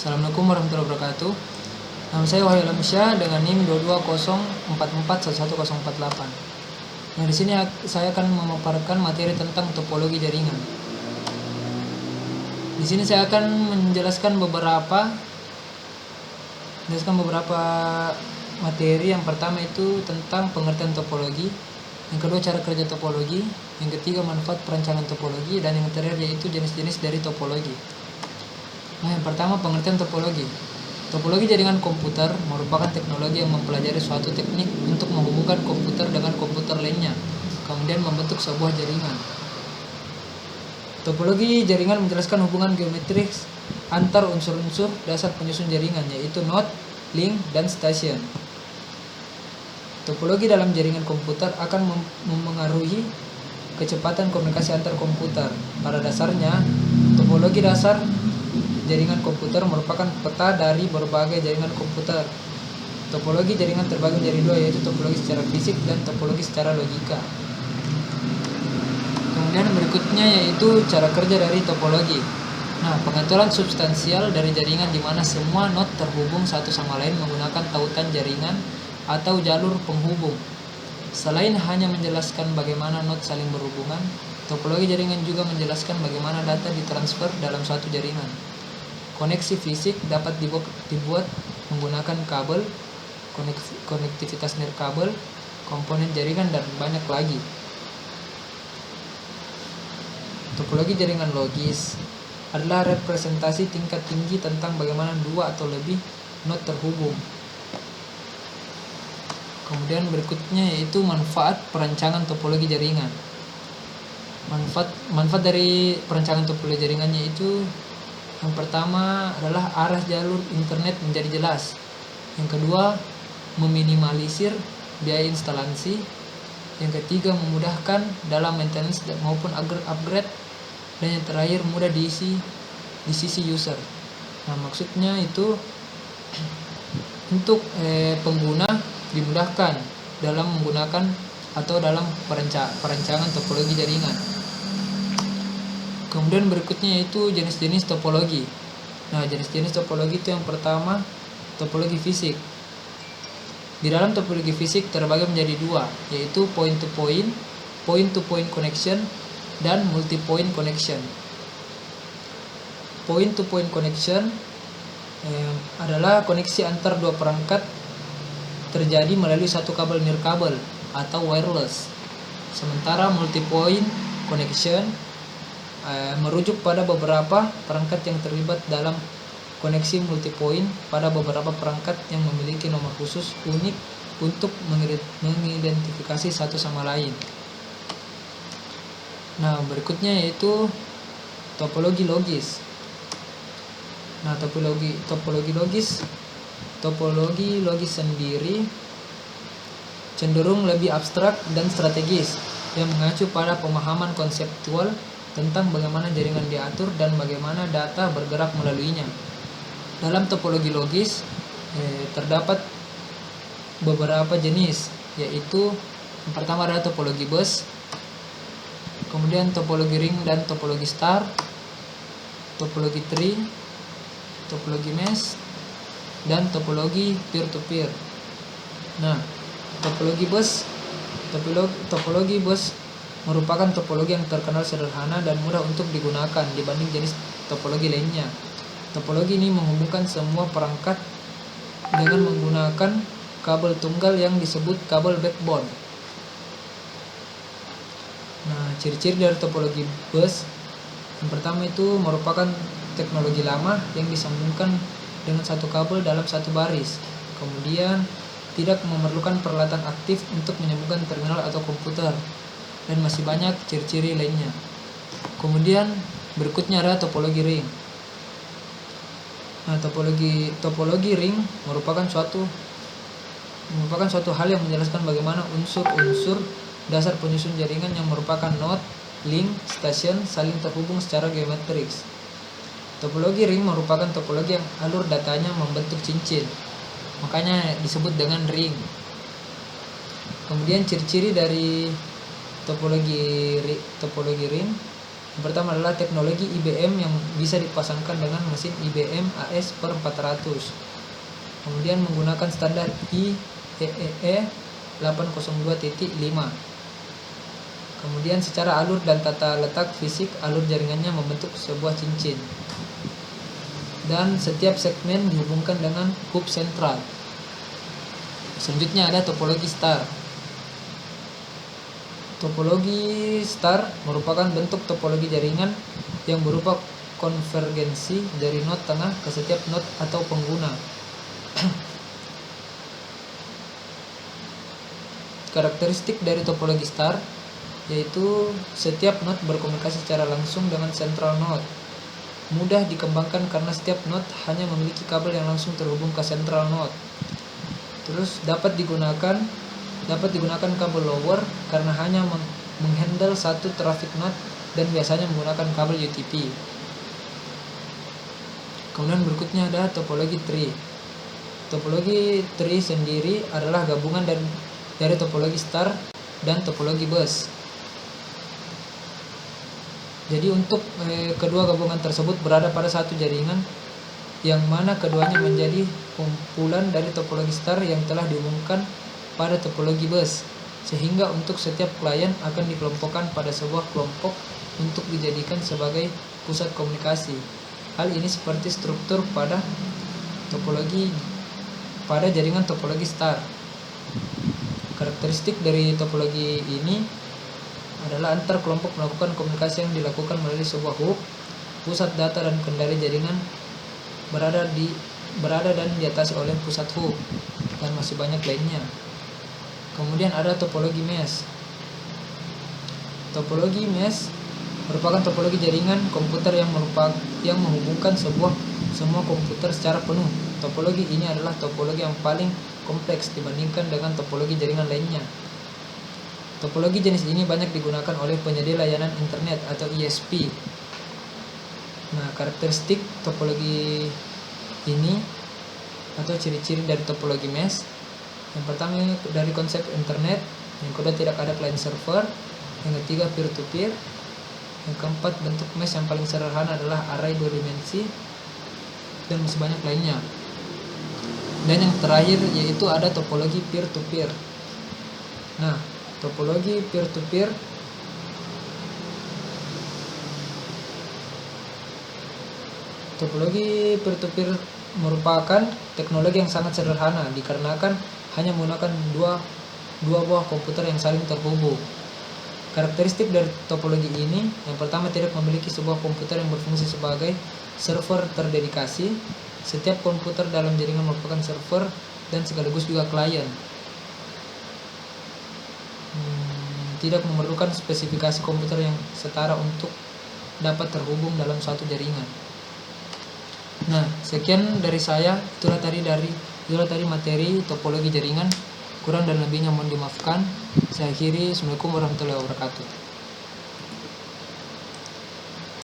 Assalamualaikum warahmatullahi wabarakatuh. Nama saya Wahyu Alamsyah dengan NIM 2204411148. Nah, di sini saya akan memaparkan materi tentang topologi jaringan. Di sini saya akan menjelaskan beberapa materi. Yang pertama itu tentang pengertian topologi, yang kedua cara kerja topologi, yang ketiga manfaat perencanaan topologi, dan yang terakhir yaitu jenis-jenis dari topologi. Nah, yang pertama pengertian topologi. Topologi jaringan komputer merupakan teknologi yang mempelajari suatu teknik untuk menghubungkan komputer dengan komputer lainnya, kemudian membentuk sebuah jaringan. Topologi jaringan menjelaskan hubungan geometris antar unsur-unsur dasar penyusun jaringan, yaitu node, link, dan station. Topologi dalam jaringan komputer akan memengaruhi kecepatan komunikasi antar komputer. Pada dasarnya, topologi dasar jaringan komputer merupakan peta dari berbagai jaringan komputer. Topologi jaringan terbagi menjadi dua, yaitu topologi secara fisik dan topologi secara logika. Kemudian berikutnya yaitu cara kerja dari topologi. Nah, pengaturan substansial dari jaringan di mana semua node terhubung satu sama lain menggunakan tautan jaringan atau jalur penghubung. Selain hanya menjelaskan bagaimana node saling berhubungan, topologi jaringan juga menjelaskan bagaimana data ditransfer dalam suatu jaringan. Koneksi fisik dapat dibuat menggunakan kabel, konektivitas nirkabel, komponen jaringan, dan banyak lagi. Topologi jaringan logis adalah representasi tingkat tinggi tentang bagaimana dua atau lebih node terhubung. Kemudian berikutnya yaitu manfaat perancangan topologi jaringan. Manfaat dari perancangan topologi jaringannya itu, yang pertama adalah arah jalur internet menjadi jelas. Yang kedua, meminimalisir biaya instalasi. Yang ketiga, memudahkan dalam maintenance maupun upgrade. Dan yang terakhir, mudah diisi di sisi user. Nah, maksudnya itu untuk pengguna dimudahkan dalam menggunakan atau dalam perancangan topologi jaringan. Kemudian berikutnya yaitu jenis-jenis topologi. Nah, jenis-jenis topologi itu yang pertama, topologi fisik. Di dalam topologi fisik terbagi menjadi dua, yaitu point-to-point connection, dan multi-point connection. Point-to-point connection adalah koneksi antar dua perangkat terjadi melalui satu kabel nirkabel atau wireless. Sementara multi-point connection merujuk pada beberapa perangkat yang terlibat dalam koneksi multipoint pada beberapa perangkat yang memiliki nomor khusus unik untuk mengidentifikasi satu sama lain. Nah, berikutnya yaitu topologi logis. Nah, topologi logis sendiri cenderung lebih abstrak dan strategis, yang mengacu pada pemahaman konseptual tentang bagaimana jaringan diatur dan bagaimana data bergerak melaluinya. Dalam topologi logis terdapat beberapa jenis, yaitu yang pertama adalah topologi bus, kemudian topologi ring dan topologi star, topologi tree, topologi mesh, dan topologi peer-to-peer. Nah, topologi bus merupakan topologi yang terkenal sederhana dan mudah untuk digunakan dibanding jenis topologi lainnya. Topologi ini menghubungkan semua perangkat dengan menggunakan kabel tunggal yang disebut kabel backbone. Nah, ciri-ciri dari topologi bus, yang pertama itu merupakan teknologi lama yang disambungkan dengan satu kabel dalam satu baris. Kemudian tidak memerlukan peralatan aktif untuk menyambungkan terminal atau komputer, dan masih banyak ciri-ciri lainnya. Kemudian berikutnya adalah topologi ring. Nah, topologi ring merupakan suatu hal yang menjelaskan bagaimana unsur-unsur dasar penyusun jaringan yang merupakan node, link, station saling terhubung secara geometris. Topologi ring merupakan topologi yang alur datanya membentuk cincin, makanya disebut dengan ring. Kemudian ciri-ciri dari topologi ring, Yang pertama adalah teknologi IBM yang bisa dipasangkan dengan mesin IBM AS per 400. Kemudian menggunakan standar IEEE 802.5. Kemudian secara alur dan tata letak fisik alur jaringannya membentuk sebuah cincin. Dan setiap segmen dihubungkan dengan hub sentral. Selanjutnya ada topologi star. Topologi star merupakan bentuk topologi jaringan yang berupa konvergensi dari node tengah ke setiap node atau pengguna. Karakteristik dari topologi star yaitu setiap node berkomunikasi secara langsung dengan central node. Mudah dikembangkan karena setiap node hanya memiliki kabel yang langsung terhubung ke central node. Terus dapat digunakan kabel lower karena hanya menghandle satu traffic node dan biasanya menggunakan kabel UTP. Kemudian berikutnya ada topologi tree. Topologi tree sendiri adalah gabungan dari topologi star dan topologi bus. Jadi untuk kedua gabungan tersebut berada pada satu jaringan, yang mana keduanya menjadi kumpulan dari topologi star yang telah diumumkan pada topologi bus, sehingga untuk setiap klien akan dikelompokkan pada sebuah kelompok untuk dijadikan sebagai pusat komunikasi. Hal ini seperti struktur pada jaringan topologi star. Karakteristik dari topologi ini adalah antar kelompok melakukan komunikasi yang dilakukan melalui sebuah hub. Pusat data dan kendali jaringan berada dan diatasi oleh pusat hub, dan masih banyak lainnya. Kemudian ada topologi mesh. Topologi mesh merupakan topologi jaringan komputer yang menghubungkan semua komputer secara penuh. Topologi ini adalah topologi yang paling kompleks dibandingkan dengan topologi jaringan lainnya. Topologi jenis ini banyak digunakan oleh penyedia layanan internet atau ISP. Nah, karakteristik topologi ini atau ciri-ciri dari topologi mesh. Yang pertama dari konsep internet, yang kedua tidak ada client server, yang ketiga peer to peer, yang keempat bentuk mesh yang paling sederhana adalah array 2 dimensi, dan masih banyak lainnya. Dan yang terakhir yaitu ada topologi peer to peer. Nah, topologi peer to peer merupakan teknologi yang sangat sederhana dikarenakan hanya menggunakan dua buah komputer yang saling terhubung. Karakteristik dari topologi ini, yang pertama tidak memiliki sebuah komputer yang berfungsi sebagai server terdedikasi. Setiap komputer dalam jaringan merupakan server dan sekaligus juga klien. Tidak memerlukan spesifikasi komputer yang setara untuk dapat terhubung dalam suatu jaringan. Nah, sekian dari saya. Itulah tadi materi topologi jaringan. Kurang dan lebihnya mohon dimaafkan. Saya akhiri. Assalamualaikum warahmatullahi wabarakatuh.